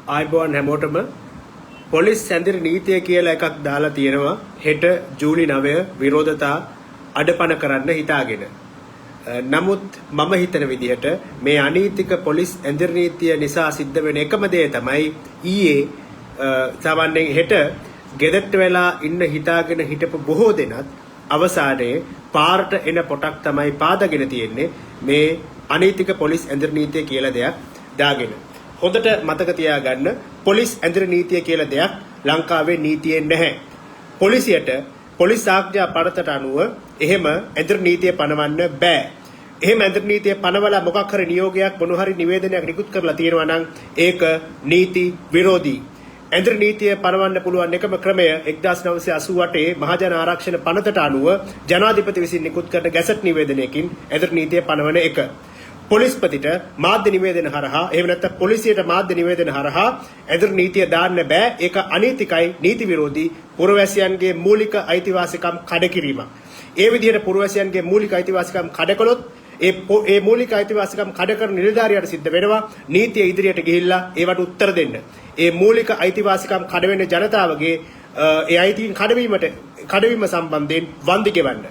ආයිබෝන් හැමෝටම පොලිස් සැඳිරි නීතිය කියලා එකක් දාලා තියෙනවා හෙට ජූලි 9 විරෝධතා අඩපණ කරන්න හිතාගෙන. නමුත් මම හිතන විදිහට මේ අනීතික පොලිස් ඇඳිරි නීතිය නිසා සිද්ධ වෙන එකම දේ තමයි ඊයේ සාමාන්‍යයෙන් හෙට ගෙදරට වෙලා ඉන්න හිතාගෙන හිටපු බොහෝ දෙනාත් අවසානයේ පාරට එන පොටක් තමයි පාදගෙන තියෙන්නේ මේ අනීතික පොලිස් ඇඳිරි නීතිය කියලා දෙයක් දාගෙන. හොඳට මතක තියාගන්න පොලිස් ඇඳිරි නීතිය කියලා දෙයක් ලංකාවේ නීතියේ නැහැ. පොලිසියට පොලිස් ආඥා පනතට අනුව එහෙම ඇඳිරි නීතිය පනවන්න බෑ. එහෙම ඇඳිරි නීතිය පනවලා මොකක් හරි නියෝගයක් මොන හරි නිවේදනයක් නිකුත් කරලා තියෙනවා නම් ඒක නීති විරෝධී. ඇඳිරි නීතිය පනවන්න පුළුවන් එකම ක්‍රමය 1988 මහජන ආරක්ෂණ පනතට අනුව ජනාධිපති විසින් නිකුත් කරන ගැසට් නිවේදනයකින් ඇඳිරි නීතිය පනවන එක. පොලිස්පතිට මාධ්‍ය නිවේදන හරහා එහෙම නැත්නම් පොලිසියට මාධ්‍ය නිවේදන හරහා ඇඳිරි නීතිය දාන්න බෑ. ඒක අනීතිකයි, නීති විරෝධී, පුරවැසියන්ගේ මූලික අයිතිවාසිකම් කඩකිරීමක්. ඒ විදිහට පුරවැසියන්ගේ මූලික අයිතිවාසිකම් කඩකළොත් ඒ මූලික අයිතිවාසිකම් කඩ කරන නිලධාරියාට සිද්ධ වෙනවා නීතිය ඉදිරියට ගිහිල්ලා ඒවට උත්තර දෙන්න. ඒ මූලික අයිතිවාසිකම් කඩ වෙන ජනතාවගේ ඒ අයිතීන් කඩවීම සම්බන්ධයෙන් වන්දි ගෙවන්න.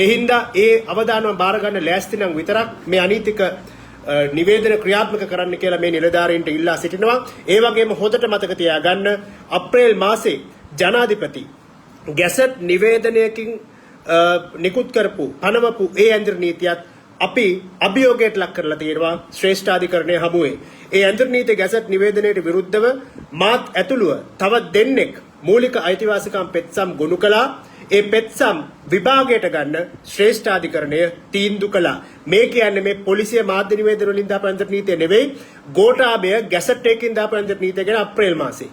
ඒ හින්දා ඒ අවදානම බාර ගන්න ලෑස්ති නම් විතරක් මේ අනීතික නිවේදන ක්‍රියාත්මක කරන්න කියලා මේ නිලධාරීන්ට ඉල්ලා සිටිනවා. ඒ වගේම හොඳට මතක තියාගන්න අප්‍රේල් මාසේ ජනාධිපති ගැසට් නිවේදනයකින් නිකුත් කරපු පනවපු ඒ ඇඳිරි නීතියත් අපි අභියෝගයට ලක් කරලා තියෙනවා ශ්‍රේෂ්ඨාධිකරණය හමුවේ. ඒ ඇඳිරි නීති ගැසට් නිවේදනයට විරුද්ධව මාත් ඇතුළුව තවත් දෙන්නෙක් මූලික අයිතිවාසිකම් පෙත්සම් ගොනු කළා. ඒ පෙත්සම් විභාගයට ගන්න ශ්‍රේෂ්ඨාධිකරණය තීන්දුව කළා. මේ කියන්නේ මේ පොලිසිය මාධ්‍ය නිවේදන වලින් දාපු ඇඳිරි නීතිය නෙවෙයි, ගෝඨාභය ගැසට් එකකින් දාපු ඇඳිරි නීතිය ගැන අප්‍රේල් මාසේ.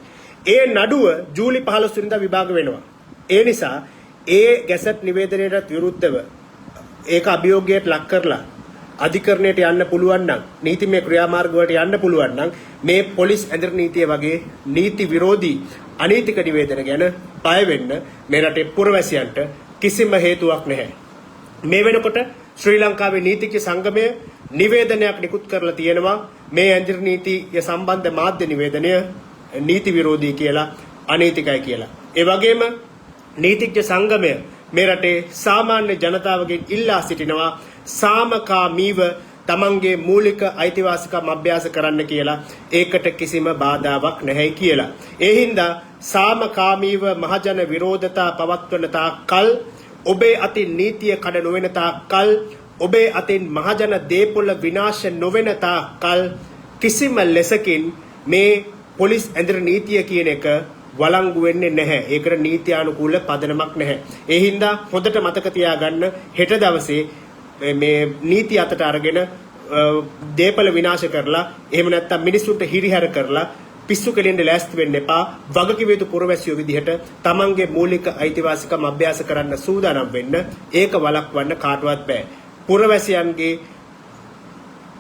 ඒ නඩුව ජූලි 15 වෙනිදා විභාග වෙනවා. ඒ නිසා ඒ ගැසට් නිවේදනයටත් විරුද්ධව ඒක අභියෝගයට ලක් කරලා අධිකරණයට යන්න පුළුවන් නම්, නීතිමය ක්‍රියාමාර්ග වලට යන්න පුළුවන් නම් මේ පොලිස් ඇඳිරි නීතිය වගේ නීති විරෝධී අනීතික නිවේදන ගැන බය වෙන්න මේ රටේ පුරවැසියන්ට කිසිම හේතුවක් නැහැ. මේ වෙනකොට ශ්‍රී ලංකාවේ නීතිඥ සංගමය නිවේදනයක් නිකුත් කරලා තියෙනවා මේ ඇඳිරි නීතිය සම්බන්ධ මාධ්‍ය නිවේදනය නීති විරෝධී කියලා, අනීතිකයි කියලා. ඒ වගේම නීතිඥ සංගමය මේ රටේ සාමාන්‍ය ජනතාවගෙන් ඉල්ලා සිටිනවා සාමකාමීව තමන්ගේ මූලික අයිතිවාසිකම් අභ්‍යාස කරන්න කියලා. ඒකට කිසිම බාධාවක් නැහැ කියලා. ඒ හින්දා සාමකාමීව මහජන විරෝධතා පවත්වන තාක්කල්, ඔබේ අතින් නීතිය කඩ නොවන තාක්කල්, ඔබේ අතින් මහජන දේපොළ විනාශ නොවන තාක්කල් කිසිම ලෙසකින් මේ පොලිස් ඇඳිරි නීතිය කියන එක වළංගු වෙන්නේ නැහැ. ඒකට නීත්‍යානුකූල පදනමක් නැහැ. ඒ හින්දා හොඳට මතක තියාගන්න හෙට දවසේ මේ නීති අතට අරගෙන දේපල විනාශ කරලා එහෙම නැත්නම් මිනිස්සුන්ට හිරිහැර කරලා පිස්සු කෙලින්න ලෑස්ති වෙන්න එපා. වගකිව යුතු පුරවැසියෝ විදිහට තමන්ගේ මූලික අයිතිවාසිකම් අභ්‍යාස කරන්න සූදානම් වෙන්න. ඒක වළක්වන්න කාටවත් බෑ. පුරවැසියන්ගේ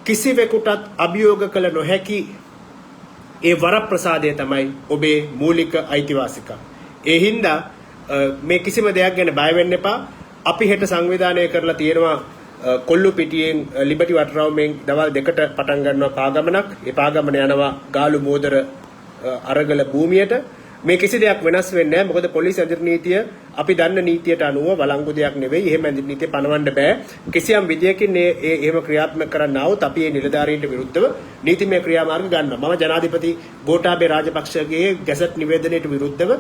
කිසිවෙකුටත් අභියෝග කළ නොහැකි ඒ වරප්‍රසාදය තමයි ඔබේ මූලික අයිතිවාසිකම්. ඒ හින්දා මේ කිසිම දෙයක් ගැන බය වෙන්න එපා. අපි හෙට සංවිධානය කරලා තියෙනවා කොල්ලු පිටියෙන් ලිබර්ටි වටරවුමෙන් දවල් 2ට පටන් ගන්නවා පාගමනක්. ඒ පාගමන යනවා ගාලු මෝදර අරගල භූමියට. මේ කිසි දෙයක් වෙනස් වෙන්නේ නැහැ. මොකද පොලිස් ඇඳිරි නීතිය අපි දන්න නීතියට අනුව වළංගු දෙයක් නෙවෙයි. එහෙම ඇඳිරි නීතිය පනවන්න බෑ. කිසියම් විදියකින් එහෙම ක්‍රියාත්මක කරන්න આવොත් අපි මේ නිලධාරීන්ට විරුද්ධව නීතිමය ක්‍රියාමාර්ග ගන්නවා. මම ජනාධිපති ගෝඨාභය රාජපක්ෂගේ ගැසට් නිවේදනයට විරුද්ධව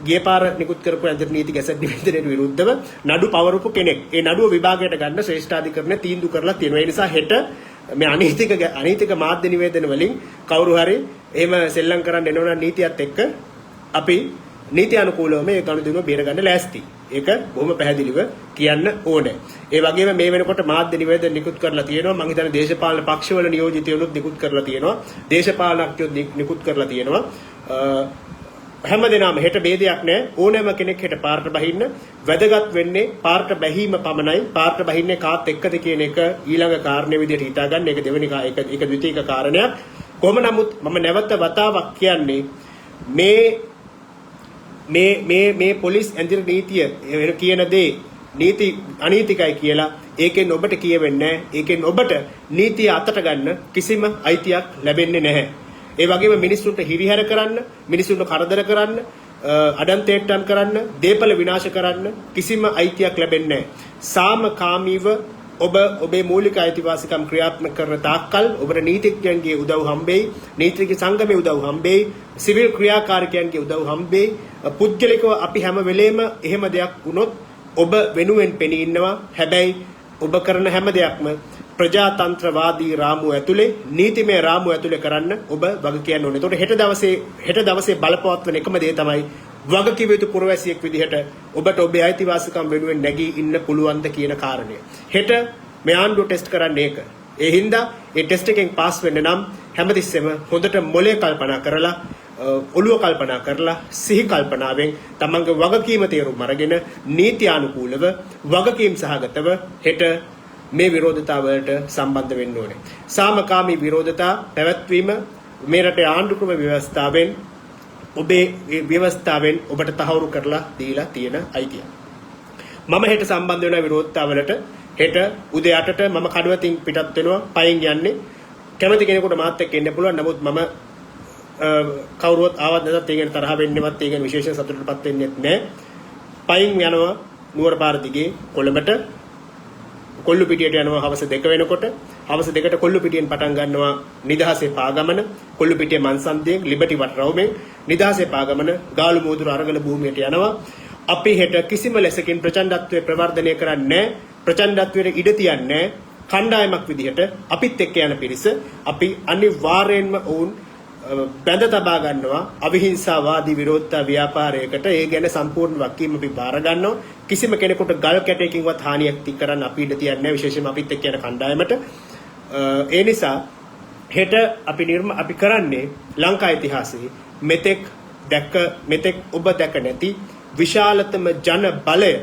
ගිය පාර නිකුත් කරපු ඇඳිරි නීති ගැසට් නිවේදනයට විරුද්ධව නඩු පවරපු කෙනෙක්. ඒ නඩුව විභාගයට ගන්න ශ්‍රේෂ්ඨාධිකරණය තීන්දුව කරලා තියෙනවා. ඒ නිසා හෙට මේ අනීතික මාධ්‍ය නිවේදන වලින් කවුරු හරි එහෙම සෙල්ලම් කරන්න එනවා නීතියත් එක්ක අපි නීති අනුකූලව මේ ගනුදෙනුව බේර ගන්න ලෑස්ති. ඒක බොහොම පැහැදිලිව කියන්න ඕනේ. ඒ වගේම මේ වෙනකොට මාධ්‍ය නිවේදන නිකුත් කරලා තියෙනවා. මම හිතන්නේ දේශපාලන පක්ෂවල නියෝජිතයොනුත් නිකුත් කරලා තියෙනවා. දේශපාලනඥයොත් නිකුත් කරලා තියෙනවා. හැමදෙනාම හෙට ભેදයක් නැහැ. ඕනෑම කෙනෙක් හෙට පාරට බහින්න. වැදගත් වෙන්නේ පාරට බැහිම පමණයි. පාරට බහින්නේ කාත් එක්කද කියන එක ඊළඟ කාරණේ විදිහට හිතා ගන්න. ඒක දෙවෙනි ඒක ද්විතීයික කාරණයක්. කොහොම නමුත් මම නැවත වතාවක් කියන්නේ මේ පොලිස් ඇඳිරි නීතිය කියන දේ නීති අනීතිකයි කියලා ඒකෙන් ඔබට කියවෙන්නේ නැහැ. ඒකෙන් ඔබට නීතිය අතට ගන්න කිසිම අයිතියක් ලැබෙන්නේ නැහැ. ඒ වගේම මිනිස්සුන්ට හිරිහැර කරන්න, මිනිස්සුන්ට කරදර කරන්න, අඩන්තේට්ටම් කරන්න, දේපල විනාශ කරන්න කිසිම අයිතියක් ලැබෙන්නේ නැහැ. සාමකාමීව ඔබ ඔබේ මූලික අයිතිවාසිකම් ක්‍රියාත්මක කරන තාක්කල් ඔබට නීතිඥයන්ගේ උදව් හම්බෙයි, නීතිඥ සංගමයේ උදව් හම්බෙයි, සිවිල් ක්‍රියාකාරකයන්ගේ උදව් හම්බෙයි. පුද්ගලිකව අපි හැම වෙලේම එහෙම දෙයක් වුණොත් ඔබ වෙනුවෙන් පෙනී ඉන්නවා. හැබැයි ඔබ කරන හැම දෙයක්ම ප්‍රජාතන්ත්‍රවාදී රාමුව ඇතුලේ, නීතිමය රාමුව ඇතුලේ කරන්න ඔබ වග කියන්න ඕනේ. ඒතකොට හෙට දවසේ බලපවත්වන එකම දේ තමයි වගකිව යුතු පුරවැසියෙක් විදිහට ඔබට ඔබේ අයිතිවාසිකම් වෙනුවෙන් නැගී ඉන්න පුළුවන්ද කියන කාරණය. හෙට මේ ආණ්ඩුව ටෙස්ට් කරන්නේ ඒක. ඒ හින්දා ඒ ටෙස්ට් එකෙන් පාස් වෙන්න නම් හැමතිස්සෙම හොඳට මොලේ කල්පනා කරලා, ඔළුව කල්පනා කරලා, සිහි කල්පනාවෙන් තමන්ගේ වගකීම තේරුම් අරගෙන නීත්‍යානුකූලව, වගකීම් සහගතව හෙට මේ විරෝධතාවලට සම්බන්ධ වෙන්න ඕනේ. සාමකාමී විරෝධතා පැවැත්වීම මේ රටේ ආණ්ඩු ක්‍රම ව්‍යවස්ථාවෙන් ඔබේ ව්‍යවස්ථාවෙන් ඔබට තහවුරු කරලා දීලා තියෙන අයිතිය. මම හෙට සම්බන්ධ වෙන විරෝධතාවලට හෙට උදේ 8ට මම කඩුවතින් පිටත් වෙනවා. පයින් යන්නේ. කැමති කෙනෙකුට මාත් එක්ක එන්න පුළුවන්. නමුත් මම කවුරුවත් ආවත් නැත්නම් ඒ ගැන තරහ වෙන්නේවත්, ඒ ගැන විශේෂ සතුටටපත් වෙන්නේ නැහැ. පයින් යනවා නුවරපාර දිගේ කොළඹට. කොල්ලුපිටියට යනවා හවස 2 වෙනකොට. හවස 2ට කොල්ලුපිටියෙන් පටන් ගන්නවා නිදහසේ පාගමන. කොල්ලුපිටිය මන්සන්දියෙන් ලිබර්ටි වටරවුමෙන් නිදහසේ පාගමන ගාලු මෝදුර අරගල භූමියට යනවා. අපි හෙට කිසිම ලෙසකින් ප්‍රචණ්ඩත්වයේ ප්‍රවර්ධනය කරන්නේ නැහැ. ප්‍රචණ්ඩත්වයට ඉඩ තියන්නේ කණ්ඩායමක් විදිහට අපිත් එක්ක යන පිරිස. අපි අනිවාර්යයෙන්ම වුන් බැඳ තබා ගන්නවා අවිහිංසාවාදී විරෝධතා ව්‍යාපාරයකට. ඒ ගැන සම්පූර්ණ වගකීම අපි බාර ගන්නවා. කිසිම කෙනෙකුට ගල් කැටයකින්වත් හානියක් ති කරන්න අපි ඉඩ තියන්නේ නැහැ, විශේෂයෙන්ම අපිත් එක්ක යන කණ්ඩායමට. ඒ නිසා හෙට අපි කරන්නේ ලංකා ඉතිහාසයේ මෙතෙක් ඔබ දැක නැති විශාලතම ජන බලය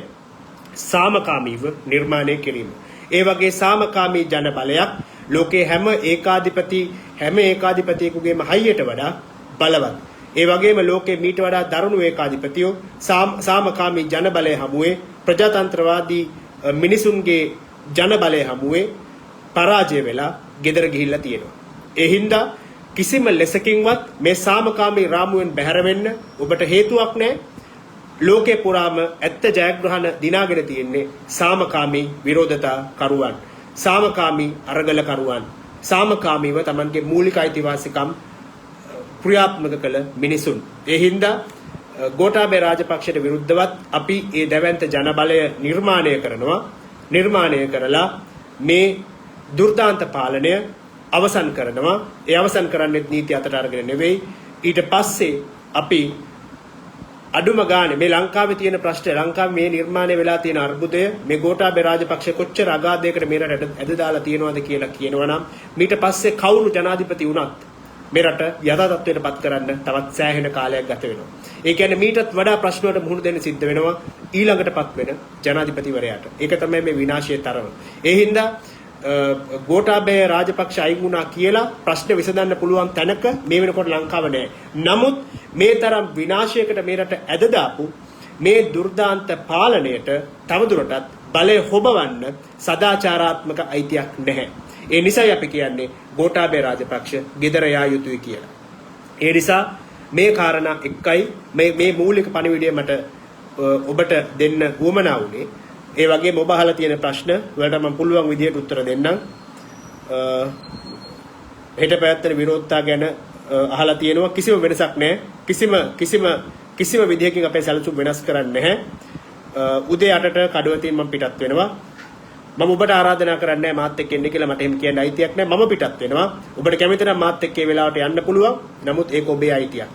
සාමකාමීව නිර්මාණය කිරීම. ඒ වගේ සාමකාමී ජන බලයක් ලෝකේ හැම ඒකාධිපතියෙකුගේම හයියට වඩා බලවත්. ඒ වගේම ලෝකේ මීට වඩා දරුණු ඒකාධිපතියෝ සාමකාමී ජන බලය හමුවේ, ප්‍රජාතන්ත්‍රවාදී මිනිසුන්ගේ ජන බලය හමුවේ පරාජය වෙලා ගෙදර ගිහිල්ලා තියෙනවා. ඒ හින්දා කිසිම ලෙසකින්වත් මේ සාමකාමී රාමුවෙන් බැහැර වෙන්න ඔබට හේතුවක් නැහැ. ලෝකේ පුරාම ඇත්ත ජයග්‍රහණ දිනාගෙන තියෙන්නේ සාමකාමී විරෝධතා කරුවන්, සාමකාමී අරගල කරුවන්, සාමකාමීව Tamanගේ මූලික අයිතිවාසිකම් ක්‍රියාත්මක කළ මිනිසුන්. ඒ හින්දා ගෝඨාභය රාජපක්ෂට විරුද්ධවත් අපි ඒ දැවැන්ත ජනබලය නිර්මාණය කරලා මේ දුර්දාන්ත පාලනය අවසන් කරනවා. ඒ අවසන් කරන්නේ නීති අතට අරගෙන නෙවෙයි. ඊට පස්සේ අපි අඩුම ගානේ මේ ලංකාවේ තියෙන ප්‍රශ්න, ලංකාවේ මේ නිර්මාණය වෙලා තියෙන අර්බුදය, මේ ගෝඨාභය රාජපක්ෂ කොච්චර අගාධයකට මේ රටට ඇද දාලා තියෙනවද කියලා කියනවනම් ඊට පස්සේ කවුරු ජනාධිපති වුණත් මේ රට යථා තත්ත්වයට පත් කරන්න තවත් සෑහෙන කාලයක් ගත වෙනවා. ඒ කියන්නේ මීටත් වඩා ප්‍රශ්න වලට මුහුණ දෙන්න සිද්ධ වෙනවා ඊළඟටපත් වෙන ජනාධිපතිවරයාට. ඒක තමයි මේ විනාශයේ තරම. ඒ හින්දා ගෝඨාභය රාජපක්ෂ අයින් වුණා කියලා ප්‍රශ්න විසඳන්න පුළුවන් තැනක මේ වෙනකොට ලංකාව නැහැ. නමුත් මේ තරම් විනාශයකට මේ රට ඇද දාපු මේ දුර්දාන්ත පාලනයට තවදුරටත් බලය හොබවන්න සදාචාරාත්මක අයිතියක් නැහැ. ඒ නිසායි අපි කියන්නේ ගෝඨාභය රාජපක්ෂ ගෙදර යා යුතුයි කියලා. ඒ නිසා මේ කාරණා එකයි මේ මූලික පණිවිඩය මට ඔබට දෙන්න උවමනා වුණේ. ඒ වගේම ඔබ අහලා තියෙන ප්‍රශ්න වලට මම පුළුවන් විදිහට උත්තර දෙන්නම්. හෙට පැවැත්වෙන විරෝධතා ගැන අහලා තියෙනවා. කිසිම වෙනසක් නැහැ. කිසිම විදිහකින් අපේ සැලසුම් වෙනස් කරන්නේ නැහැ. උදේ 8ට කඩුවතින් මම පිටත් වෙනවා. මම ඔබට ආරාධනා කරන්නේ මාත් එක්ක එන්න කියලා. මට එහෙම කියන්න අයිතියක් නැහැ. මම පිටත් වෙනවා. ඔබට කැමති නම් මාත් එක්ක ඒ වෙලාවට යන්න පුළුවන්. නමුත් ඒක ඔබේ අයිතියක්.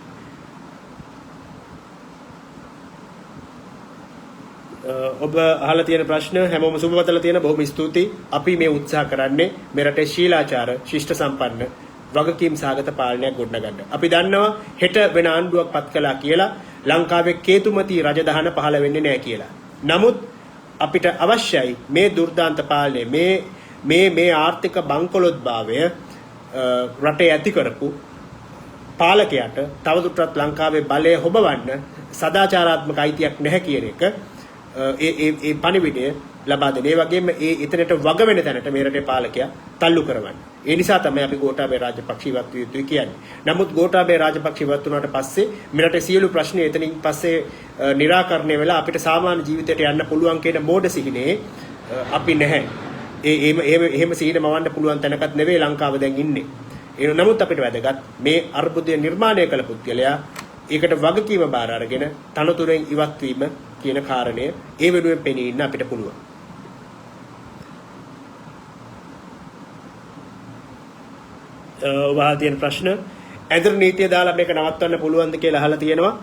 ඔබ අහලා තියෙන ප්‍රශ්න හැමෝම සුබවතලා තියෙන බොහොම ස්තුතියි. අපි මේ උත්සාහ කරන්නේ මේ රටේ ශීලාචාර, ශිෂ්ට සම්පන්න, වගකීම් සහගත පාලනයක් ගොඩනගන්න. අපි දන්නවා හෙට වෙන ආණ්ඩුවක් පත් කළා කියලා ලංකාවේ කේතුමති රජදහන පහළ වෙන්නේ නැහැ කියලා. නමුත් අපිට අවශ්‍යයි මේ දුර්දාන්ත පාලනය, මේ ආර්ථික බංකොලොත්භාවය රටේ ඇති කරපු පාලකයාට තවදුරටත් ලංකාවේ බලය හොබවන්න සදාචාරාත්මක අයිතියක් නැහැ කියන එක. ඒ පණිවිඩය ලබා දෙන. ඒ වගේම එතනට වග වෙන තැනට මේ රටේ පාලකයා තල්ලු කරවන්නේ. ඒ නිසා තමයි අපි ගෝඨාභය රාජපක්ෂ ඉවත් විය යුතුයි කියන්නේ. නමුත් ගෝඨාභය රාජපක්ෂ ඉවත් වුණාට පස්සේ මේ රටේ සියලු ප්‍රශ්න එතනින් පස්සේ निराකරණය වෙලා අපිට සාමාන්‍ය ජීවිතයට යන්න පුළුවන් කියන මෝඩ සිහිනේ අපි නැහැ. එහෙම සිහින මවන්න පුළුවන් තැනකත් නෙවෙයි ලංකාව දැන් ඉන්නේ. ඒ නමුත් අපිට වැදගත් මේ අර්බුදය නිර්මාණය කළ පුද්ගලයා ඒකට වගකීම බාර අරගෙන තනතුරෙන් ඉවත් වීම කියන කාරණය ඒ වෙනුවෙන් පෙනී ඉන්න අපිට පුළුවන්. වහල් තියෙන ප්‍රශ්න ඇඳුරු නීතිය දාලා මේක නවත්වන්න පුළුවන්ද කියලා අහලා තියෙනවා.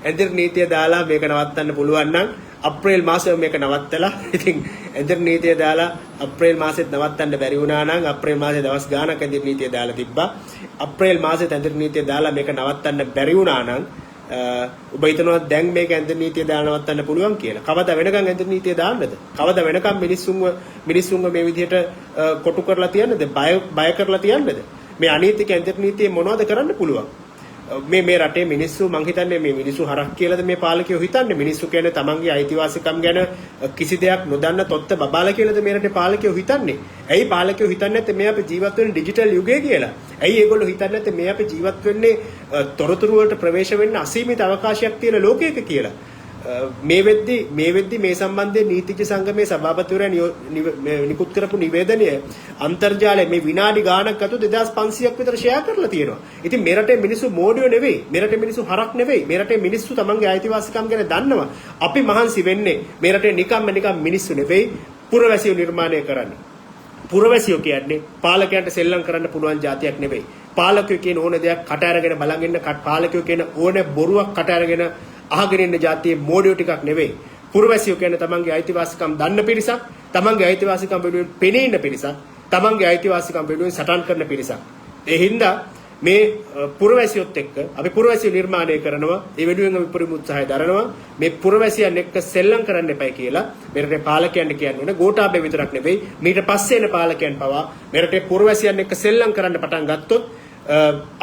ඇඳුරු නීතිය දාලා මේක නවත්තන්න පුළුවන් නම් අප්‍රේල් මාසෙම මේක නවත්තලා ඉතින් ඇඳුරු නීතිය දාලා අප්‍රේල් මාසෙත් නවත්තන්න බැරි වුණා නම් අප්‍රේල් මාසේ දවස් ගාණක් ඇඳුරු නීතිය දාලා තිබ්බා. අප්‍රේල් මාසෙත් ඇඳුරු නීතිය දාලා මේක නවත්තන්න බැරි වුණා නම් ඔබ හිතනවා දැන් මේක ඇඳුරු නීතිය දාලා නවත්තන්න පුළුවන් කියලා. කවදා වෙනකන් ඇඳුරු නීතිය දාන්නද? කවදා වෙනකන් මිනිස්සුන්ව මේ විදිහට කොටු කරලා තියන්නද? බය කරලා තියන්නද? මේ අනීතික ඇඳුරු නීතිය මොනවද කරන්න පුළුවන්? මේ රටේ මිනිස්සු මං හිතන්නේ මේ මිනිස්සු හරක් කියලාද මේ පාලකයෝ හිතන්නේ මිනිස්සු කියන්නේ තමන්ගේ අයිතිවාසිකම් ගැන කිසි දෙයක් නොදන්න තොත්ත බබාලා කියලාද මේ රටේ පාලකයෝ හිතන්නේ? ඇයි පාලකයෝ හිතන්නේ නැත්තේ මේ අපි ජීවත් වෙන්නේ ඩිජිටල් යුගයේ කියලා? ඇයි ඒගොල්ලෝ හිතන්නේ නැත්තේ මේ අපි ජීවත් වෙන්නේ තොරතුරු වලට ප්‍රවේශ වෙන්න අසීමිත අවකාශයක් තියෙන ලෝකයක කියලා? මේ වෙද්දි මේ සම්බන්ධයෙන් නීතිඥ සංගමේ සභාපතිවරයා නිකුත් කරපු නිවේදනය අන්තර්ජාලයේ මේ විනාඩි ගාණක් ඇතුළත 2500ක් විතර ෂෙයා කරලා තියෙනවා. ඉතින් මේ රටේ මිනිස්සු මෝඩියෝ නෙවෙයි. මේ රටේ මිනිස්සු හරක් නෙවෙයි. මේ රටේ මිනිස්සු තමන්ගේ අයිතිවාසිකම් ගැන දන්නවා. අපි මහන්සි වෙන්නේ මේ රටේ නිකම් මිනිස්සු නෙවෙයි පුරවැසියෝ නිර්මාණය කරන්නේ. පුරවැසියෝ කියන්නේ පාලකයන්ට සෙල්ලම් කරන්න පුළුවන් જાතියක් නෙවෙයි. පාලකයෝ කියන ඕන දෙයක් කට අරගෙන බලන් ඉන්න පාලකයෝ කියන ඕන බොරුවක් කට අරගෙන අහගෙන ඉන්න જાතියේ මෝඩියෝ ටිකක් නෙවෙයි. පුරවැසියෝ කියන්නේ තමන්ගේ අයිතිවාසිකම් දන්න පිරිසක්, තමන්ගේ අයිතිවාසිකම් වෙනුවෙන් පෙනී ඉන්න පිරිසක්, තමන්ගේ අයිතිවාසිකම් වෙනුවෙන් සටන් කරන පිරිසක්. ඒ හින්දා මේ පුරවැසියොත් එක්ක අපි පුරවැසියෝ නිර්මාණය කරනවා. ඒ වෙනුවෙන් අපි පරිම උත්සාහය දරනවා. මේ පුරවැසියන් එක්ක සෙල්ලම් කරන්න එපයි කියලා මේ රටේ පාලකයන්ට කියන්න ඕනේ. ගෝඨාභය විතරක් නෙවෙයි මීට පස්සේ එන පාලකයන් පවා මේ රටේ පුරවැසියන් එක්ක සෙල්ලම් කරන්න පටන් ගත්තොත්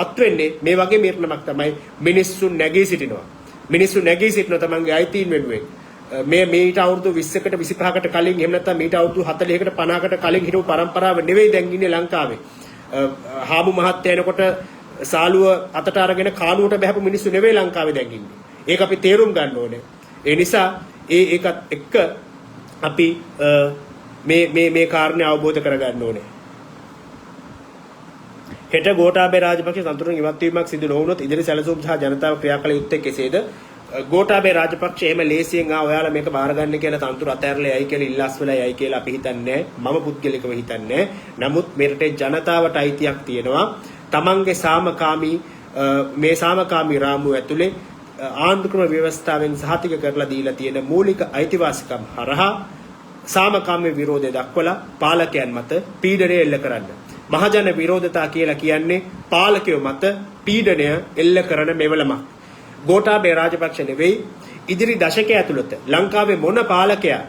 අත් වෙන්නේ මේ වගේ මීරණමක් තමයි මිනිස්සුන් නැගී සිටිනවා. මිනිස්සු නැගී සිටින තමන්ගේ අයිතීන් වෙනුවෙන් මේ මීට අවුරුදු 20කට 25කට කලින් එහෙම නැත්නම් මීට අවුරුදු 40කට 50කට කලින් හිටපු පරම්පරාව නෙවෙයි දැන් ඉන්නේ ලංකාවේ. හාමු මහත්තයා එනකොට සාලුව අතට අරගෙන කානුවට බහැපු මිනිස්සු නෙවෙයි ලංකාවේ දැන් ඉන්නේ. ඒක අපි තේරුම් ගන්න ඕනේ. ඒ නිසා ඒකත් එක්ක අපි මේ කාරණේ අවබෝධ කරගන්න ඕනේ. හෙට ගෝඨාභය රාජපක්ෂ සම්තුලන ඉවත් වීමක් සිදු නොවුනොත් ඉදිරි සැලසුම් සහ ජනතාව ක්‍රියා කළ යුත්තේ කෙසේද? ගෝඨාභය රාජපක්ෂ එහෙම ලේසියෙන් ඔයාලා මේක බාර ගන්න කියලා තනතුරු අතහැරලා යයි කියලා ඉල්ලාස් වෙලා යයි කියලා අපි හිතන්නේ මම පුද්ගලිකව හිතන්නේ. නමුත් මේ රටේ ජනතාවට අයිතියක් තියෙනවා. තමන්ගේ මේ සාමකාමී රාමුව ඇතුලේ ආණ්ඩුක්‍රම ව්‍යවස්ථාවෙන් සහතික කරලා දීලා තියෙන මූලික අයිතිවාසිකම් හරහා සාමකාමී විරෝධය දක්වලා පාලකයන් මත පීඩනය එල්ල කරන්න. මහජන විරෝධතා කියලා කියන්නේ පාලකයෝ මත පීඩනය එල්ල කරන මෙවලමක්. ගෝඨාභය රාජපක්ෂ නෙවෙයි ඉදිරි දශකය ඇතුළත ලංකාවේ මොන පාලකයා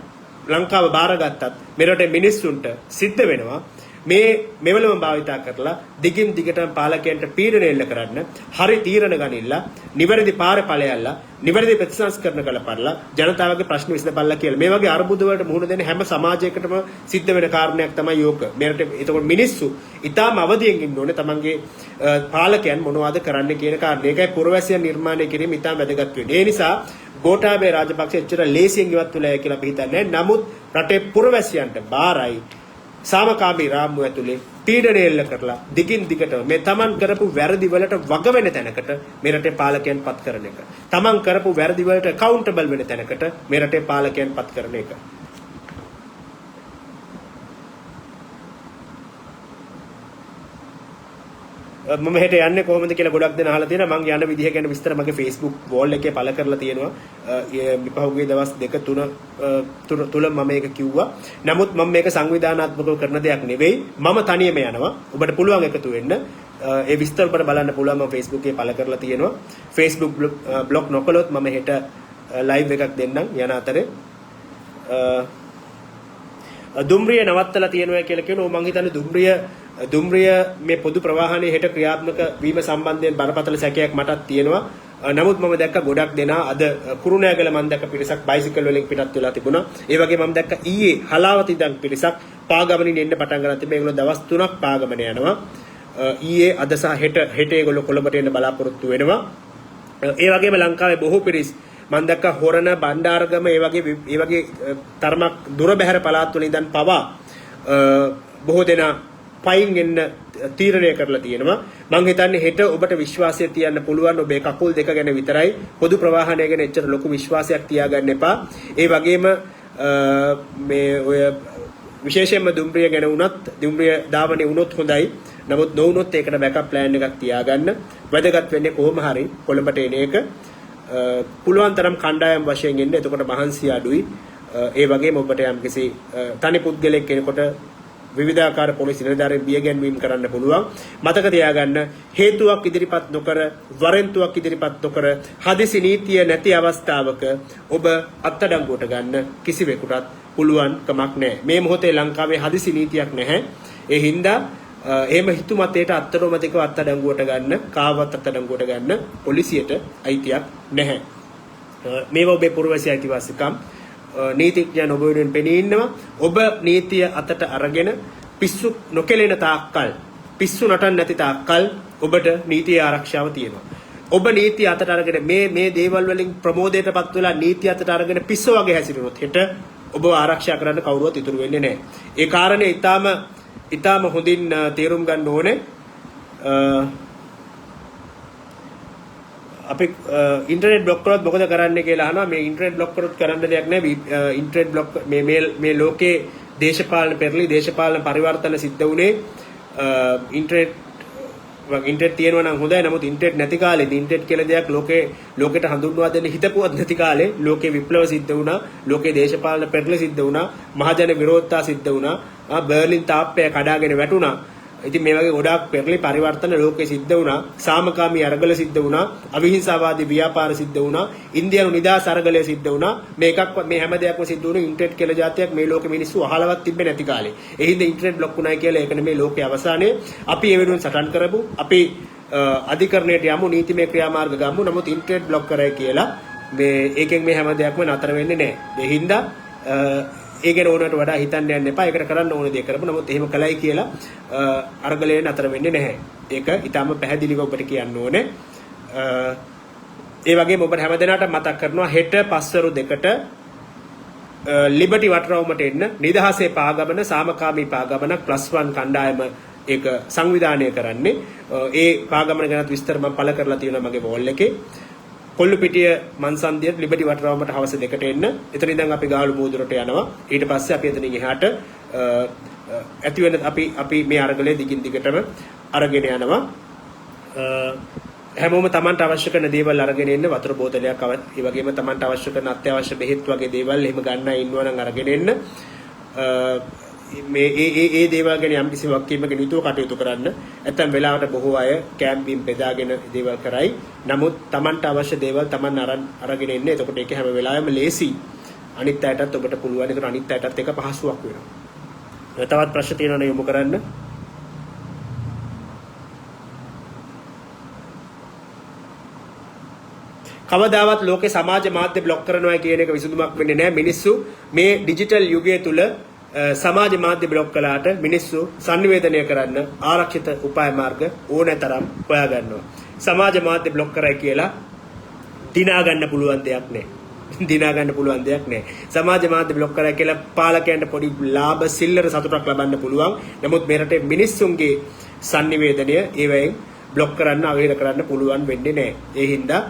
ලංකාව බාරගත්තත් මෙරට මිනිස්සුන්ට සිද්ධ වෙනවා මේ මෙවලම භාවිතා කරලා දිගින් දිගටම පාලකයන්ට පීඩන එල්ල කරන්න හරි තීරණ ගනිලා නිවැරදි පාරේ ඵලයල්ලා නිවැරදි ප්‍රතිසංස්කරණ කළපරලා ජනතාවගේ ප්‍රශ්න විසඳපල්ලා කියලා මේ වගේ අර්බුද වලට මුහුණ දෙන හැම සමාජයකටම සිද්ධ වෙන කාරණයක් තමයි යෝක. මෙරට එතකොට මිනිස්සු ඊටාම අවදියෙන් ඉන්න ඕනේ තමන්ගේ පාලකයන් මොනවද කරන්න කියන කාරණේ. ඒකයි පුරවැසියන් නිර්මාණය කිරීම ඊටාම වැදගත් වෙන්නේ. ඒ නිසා ගෝඨාභය රාජපක්ෂ එච්චර ලේසියෙන් ඉවත් වෙලා කියලා අපි හිතන්නේ. නමුත් රටේ පුරවැසියන්ට බාරයි සාමකාමී රාමුව ඇතුලේ පීඩනය එල්ල කරලා දිගින් දිගට මේ තමන් කරපු වැරදි වලට වග වෙන තැනකට මේ රටේ පාලකයන් පත් කරන එක. තමන් කරපු වැරදි වලට accountable වෙන තැනකට මේ රටේ පාලකයන් පත් කරන එක. මම හෙට යන්නේ කොහොමද කියලා ගොඩක් දෙනා අහලා තියෙනවා. මම යන විදිහ ගැන විස්තර මගේ Facebook wall එකේ පළ කරලා තියෙනවා. පහුගිය දවස් 2-3 තුල මම මේක කිව්වා. නමුත් මම මේක සංවිධානාත්මකව කරන දෙයක් නෙවෙයි. මම තනියම යනවා. ඔබට පුළුවන් එකතු වෙන්න. ඒ විස්තර ඔබට බලන්න පුළුවන් මම Facebook එකේ පළ කරලා තියෙනවා. Facebook blog නොකළොත් මම හෙට live එකක් දෙන්නම් යන අතරේ. දුම්රිය නවත්තලා තියෙනවා කියලා කියනවා. මම හිතන්නේ දුම්රිය මේ පොදු ප්‍රවාහනයේ හෙට ක්‍රියාත්මක වීම සම්බන්ධයෙන් බරපතල සැකයක් මටත් තියෙනවා. නමුත් මම දැක්ක ගොඩක් දෙනා අද කුරුණෑගල මම දැක්ක පිරිසක් බයිසිකල් වලින් පිටත් වෙලා තිබුණා. ඒ වගේ මම දැක්ක ඊයේ හලාවත ඉඳන් පිරිසක් පාගමනින් එන්න පටන් ගන්න තිබේ. ඒගොල්ලෝ දවස් 3ක් පාගමන යනවා. ඊයේ අද සහ හෙට ඒගොල්ලෝ කොළඹට එන්න බලාපොරොත්තු වෙනවා. ඒ වගේම ලංකාවේ බොහෝ පිරිස් මම දැක්ක හොරණ බණ්ඩාරගම ඒ වගේ තරමක් දුර බැහැර පළාත් වල ඉඳන් පවා බොහෝ දෙනා පයින් එන්න තීරණය කරලා තියෙනවා. මම හිතන්නේ හෙට ඔබට විශ්වාසය තියන්න පුළුවන් ඔබේ කකුල් දෙක ගැන විතරයි. පොදු ප්‍රවාහනය ගැන එච්චර ලොකු විශ්වාසයක් තියාගන්න එපා. ඒ වගේම මේ ඔය විශේෂයෙන්ම දුම්රිය ගැන වුණත් දුම්රිය ධාවනය වුණොත් හොඳයි. නමුත් නොවුනොත් ඒකට බෑකප් ප්ලෑන් එකක් තියාගන්න. වැදගත් වෙන්නේ කොහොම හරි කොළඹට එන එක. පුළුවන් තරම් කණ්ඩායම් වශයෙන් එන්න. එතකොට මහන්සිය අඩුයි. ඒ වගේම ඔබට යම්කිසි තනි පුද්ගලෙක් කෙනෙකුට විවිධාකාර පොලිස් නිලධාරීන් බියගැන්වීම් කරන්න පුළුවන්. මතක තියාගන්න හේතුවක් ඉදිරිපත් නොකර වරෙන්තුවක් ඉදිරිපත් නොකර හදිසි නීතිය නැති අවස්ථාවක ඔබ අත්අඩංගුවට ගන්න කිසිවෙකුටත් පුළුවන් කමක් නැහැ. මේ මොහොතේ ලංකාවේ හදිසි නීතියක් නැහැ. ඒ හින්දා එහෙම හිතුමතේට අත්අඩංගුවටව අත්අඩංගුවට ගන්න කාවත් අත්අඩංගුවට ගන්න පොලිසියට අයිතියක් නැහැ. මේවා ඔබේ පුරවැසි අයිතිවාසිකම්. නීතිඥයන් ඔබ වෙනුවෙන් පෙනී ඉන්නවා. ඔබ නීතිය අතට අරගෙන පිස්සු නොකෙලෙන තාක්කල් පිස්සු නටන්න නැති තාක්කල් ඔබට නීතිය ආරක්ෂාව තියෙනවා. ඔබ නීතිය අතට අරගෙන මේ දේවල් වලින් ප්‍රමෝදයටපත් වෙලා නීතිය අතට අරගෙන පිස්සු වගේ හැසිරුණොත් හෙට ඔබව ආරක්ෂා කරන්න කවුරුවත් ඉතුරු වෙන්නේ නැහැ. ඒ කාරණේ ඊටාම හොඳින් තේරුම් ගන්න ඕනේ. අපි ඉන්ටර්නෙට් බ්ලොක් කරොත් මොකද කරන්නේ කියලා අහනවා. මේ ඉන්ටර්නෙට් බ්ලොක් කරොත් කරන්න දෙයක් නැහැ. ඉන්ටර්නෙට් බ්ලොක් මේ ලෝකේ දේශපාලන පරිවර්තන සිද්ධ වුණේ ඉන්ටර්නෙට් තියෙනවා නම් හොඳයි. නමුත් ඉන්ටර්නෙට් නැති කාලේදී ඉන්ටර්නෙට් කියලා දෙයක් ලෝකෙට හඳුන්වා දෙන්න හිතපුවත් නැති කාලේ ලෝකේ විප්ලව සිද්ධ වුණා. ලෝකේ දේශපාලන පෙරළි සිද්ධ වුණා. මහජන විරෝධතා සිද්ධ වුණා. බර්ලින් තාප්පය කඩාගෙන වැටුණා. ඉතින් මේ වගේ ගොඩාක් පෙරළි පරිවර්තන ලෝකේ සිද්ධ වුණා. සාමකාමී අරගල සිද්ධ වුණා. අවිහිංසාවාදී ව්‍යාපාර සිද්ධ වුණා. ඉන්දියානු නිදහස් අරගලය සිද්ධ වුණා. මේ හැම දෙයක්ම සිද්ධ වුණේ ඉන්ටර්නෙට් කියලා જાතියක් මේ ලෝකෙ මිනිස්සු අහලවත් තිබ්බේ නැති කාලේ. ඒ හින්දා ඉන්ටර්නෙට් බ්ලොක් වුණා කියලා ඒක නෙමේ ලෝකයේ අවසානයේ. අපි ඒ වෙනුවෙන් සටන් කරමු. අපි අධිකරණයට යමු. නීතිමය ක්‍රියාමාර්ග ගමු. නමුත් ඉන්ටර්නෙට් බ්ලොක් කරයි කියලා ඒකෙන් මේ හැම දෙයක්ම නතර වෙන්නේ නැහැ. ඒ හින්දා ඒ ගැන ඕනට වඩා හිතන්න යන්න එපා. ඒකට කරන්න ඕන දේ කරමු. නමුත් එහෙම කළයි කියලා අරගලේ නතර වෙන්නේ නැහැ. ඒක ඊටාම පැහැදිලිව ඔබට කියන්න ඕනේ. ඒ වගේම ඔබට හැමදෙනාට මතක් කරනවා හෙට පස්වරු 2ට ලිබර්ටි වටරවුමට එන්න නිදහසේ පාගමන සාමකාමී පාගමනක් +1 කණ්ඩායම ඒක සංවිධානය කරන්නේ. ඒ පාගමන ගැන විස්තර මම පළ කරලා තියෙනවා මගේ වෝල් එකේ. කොල්ලුපිටිය මන්සන්දියට ලිබර්ටි වටරවුමට හවස 2ට එන්න. එතන ඉඳන් අපි ගාලු මූදුරට යනවා. ඊට පස්සේ අපි එතනින් එහාට ඇති වෙන අපි මේ අරගලේ දිගින් දිගටම අරගෙන යනවා. හැමෝම Tamanට අවශ්‍ය කරන දේවල් අරගෙන එන්න. වතුර බෝතලයක් ඒ වගේම Tamanට අවශ්‍ය කරන අත්‍යවශ්‍ය බෙහෙත් වගේ දේවල් එහෙම ගන්න ඉන්නවා නම් අරගෙන එන්න. මේ දේවල් ගැන යම් කිසි වක්කීමක නිතෝ කටයුතු කරන්න. නැත්නම් වෙලාවට බොහෝ අය කැම්පින් බෙදාගෙන දේවල් කරයි. නමුත් Tamanට අවශ්‍ය දේවල් Taman අරගෙන එන්න. එතකොට ඒක හැම වෙලාවෙම ලේසි. අනිත් අයටත් ඔබට පුළුවන්. ඒක අනිත් අයටත් ඒක පහසුවක් වෙනවා. තවත් ප්‍රශ්න තියෙනවා නම් යොමු කරන්න. කවදාවත් ලෝකේ සමාජ මාධ්‍ය බ්ලොක් කරනවා කියන එක විසඳුමක් වෙන්නේ නැහැ. මිනිස්සු මේ ඩිජිටල් යුගය තුල සමාජ මාධ්‍ය බ්ලොක් කළාට මිනිස්සු sannivedanaya කරන්න ආරක්ෂිත උපාය මාර්ග ඕනතරම් හොයා ගන්නවා. සමාජ මාධ්‍ය බ්ලොක් කරයි කියලා දිනා ගන්න පුළුවන් දෙයක් නෑ. සමාජ මාධ්‍ය බ්ලොක් කරයි කියලා පාලකයන්ට පොඩි ලාභ සිල්ලර සතුටක් ලබන්න පුළුවන්. නමුත් මේ රටේ මිනිස්සුන්ගේ sannivedanaya ඒවෙන් බ්ලොක් කරන්න අවහිර කරන්න පුළුවන් වෙන්නේ නෑ. ඒ හින්දා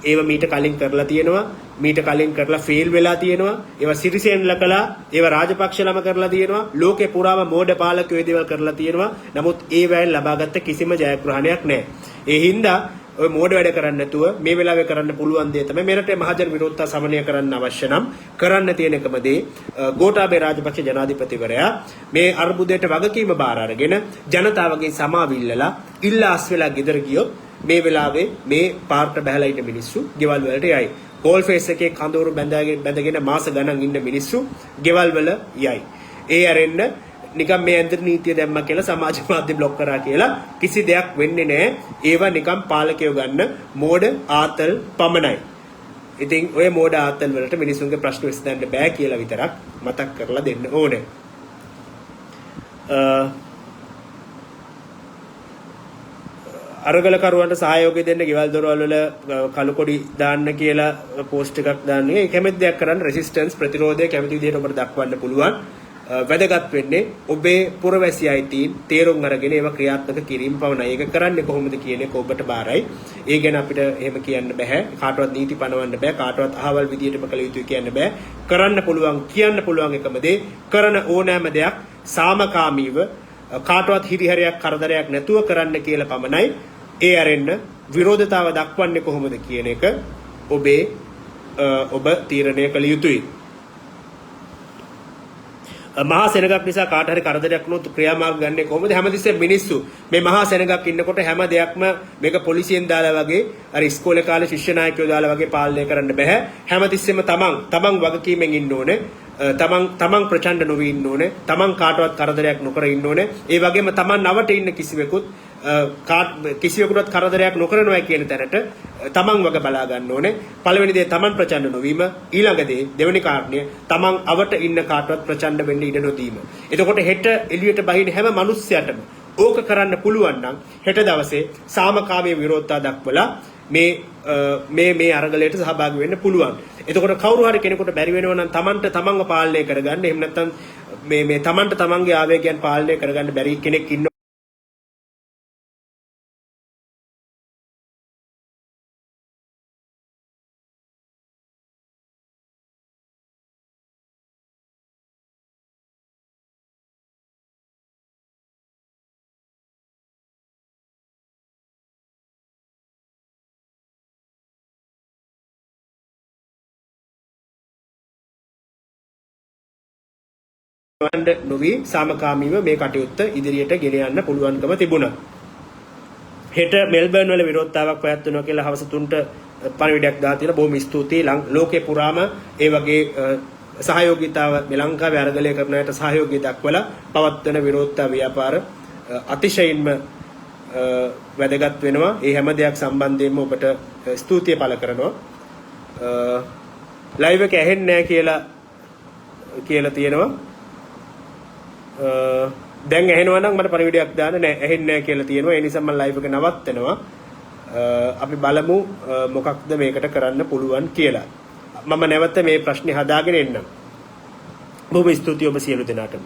ඒව මීට කලින් කරලා තියෙනවා. මීට කලින් කරලා ෆේල් වෙලා තියෙනවා. ඒවා සිරිසෙන්ලා කළා. ඒවා රාජපක්ෂ ළම කරලා තියෙනවා. ලෝකේ පුරාම මෝඩ පාලකයෝ ඒ දේවල් කරලා තියෙනවා. නමුත් ඒ වෙලාවෙන් ලබාගත්ත කිසිම ජයග්‍රහණයක් නැහැ. ඒ හින්දා ඔය මෝඩ වැඩ කරන්නේ නැතුව මේ වෙලාවේ කරන්න පුළුවන් දේ තමයි මේ රටේ මහජන විරෝධතා සමනය කරන්න අවශ්‍ය නම් කරන්න තියෙන එකම දේ ගෝඨාභය රාජපක්ෂ ජනාධිපතිවරයා මේ අර්බුදයට වගකීම බාර අරගෙන ජනතාවගේ සමාවිල්ලලා ඉල්ලාස් වෙලා ගෙදර ගියොත් මේ වෙලාවේ මේ පාර්ට බහැලා ඉන්න මිනිස්සු ගෙවල් වලට යයි. කෝල් ෆේස් එකේ කඳවුරු බැඳගෙන මාස ගණන් ඉන්න මිනිස්සු ගෙවල් වල යයි. ඒ අරෙන්න නිකම් මේ ඇඳිරි නීතිය දැම්මා කියලා සමාජ මාධ්‍ය බ්ලොක් කරා කියලා කිසි දෙයක් වෙන්නේ නැහැ. ඒවා නිකම් පාලකයෝ ගන්න මෝඩ ආතල් පමණයි. ඉතින් ඔය මෝඩ ආතල් වලට මිනිසුන්ගේ ප්‍රශ්න විසඳන්න බෑ කියලා විතරක් මතක් කරලා දෙන්න ඕනේ. අරගල කරුවන්ට සහයෝගය දෙන්න ගෙවල් දොරවල් වල කළු කොඩි දාන්න කියලා පෝස්ට් එකක් දාන්න. ඒ කැමති දෙයක් කරන්න රෙසිස්ටන්ස් ප්‍රතිරෝධය කැමති විදිහට ඔබට දක්වන්න පුළුවන්. වැදගත් වෙන්නේ ඔබේ පුරවැසියයිතීන් තේරුම් අරගෙන ඒවා ක්‍රියාත්මක කිරීම පමණයි. ඒක කරන්නේ කොහොමද කියන එක ඔබට බාරයි. ඒ ගැන අපිට එහෙම කියන්න බෑ. කාටවත් නීති පනවන්න බෑ. කාටවත් අහවල් විදිහටම කළ යුතුයි කියන්න බෑ. කරන්න පුළුවන් කියන්න පුළුවන් එකම දේ කරන ඕනෑම දෙයක් සාමකාමීව කාටවත් හිරිහැරයක් කරදරයක් නැතුව කරන්න කියලා පමණයි. ඒ අරෙන්න විරෝධතාව දක්වන්නේ කොහොමද කියන එක ඔබ තීරණය කළ යුතුයි. මහා සෙනගක් නිසා කාට හරි කරදරයක් වුණොත් ක්‍රියාමාර්ග ගන්නේ කොහොමද? හැමතිස්සෙම මිනිස්සු මේ මහා සෙනගක් ඉන්නකොට හැම දෙයක්ම මේක පොලිසියෙන් දාලා වගේ අර ඉස්කෝලේ කාලේ ශිෂ්‍ය නායකයෝ දාලා වගේ පාලනය කරන්න බෑ. හැමතිස්සෙම තමන් වගකීමෙන් ඉන්න ඕනේ. තමන් ප්‍රචණ්ඩ නොවී ඉන්න ඕනේ. තමන් කාටවත් කරදරයක් නොකර ඉන්න ඕනේ. ඒ වගේම තමන් නවට ඉන්න කිසිවෙකුටත් කරදරයක් නොකරනවා කියන තැනට තමන් වග බලා ගන්න ඕනේ. පළවෙනි දේ තමන් ප්‍රචණ්ඩ නොවීම. ඊළඟ දේ දෙවෙනි කාරණය තමන් අවට ඉන්න කාටවත් ප්‍රචණ්ඩ වෙන්න ඉඩ නොදීම. එතකොට හෙට එළියට බහින හැම මිනිස්සයටම ඕක කරන්න පුළුවන් නම් හෙට දවසේ සාමකාමී විරෝධතා දක්වලා මේ අරගලයට සහභාගී වෙන්න පුළුවන්. එතකොට කවුරු හරි කෙනෙකුට බැරි වෙනවා නම් තමන්ට තමන්ව පාලනය කරගන්න. එහෙම නැත්නම් මේ තමන්ට තමන්ගේ ආවේගයන් පාලනය කරගන්න බැරි කෙනෙක් ඉන්න නොවී සාමකාමීව මේ කටයුත්ත ඉදිරියට ගෙන යන්න පුළුවන්කම තිබුණා. හෙට මෙල්බර්න් වල විරෝධතාවක් පැවැත්වෙනවා කියලා හවස 3ට පණිවිඩයක් දාලා තියෙනවා. බොහොම ස්තුතියි. ලෝකේ පුරාම ඒ වගේ සහයෝගීතාව මේ ලංකාවේ අරගලය කරන අයට සහයෝගය දක්වලා පවත්වන විරෝධතා ව්‍යාපාර අතිශයින්ම වැදගත් වෙනවා. ඒ හැම දෙයක් සම්බන්ධයෙන්ම ඔබට ස්තුතිය පළ කරනවා. ලයිව් එක ඇහෙන්නේ නැහැ කියලා තියෙනවා. දැන් ඇහෙනවා නම් මට පරිවිඩයක් දාන්න නෑ ඇහෙන්නේ නැහැ කියලා තියෙනවා. ඒ නිසා මම ලයිව් එක නවත්තනවා. අපි බලමු මොකක්ද මේකට කරන්න පුළුවන් කියලා. මම නැවත මේ ප්‍රශ්නේ හදාගෙන එන්නම්. බොහොම ස්තුතියි ඔබ සියලු දෙනාටම.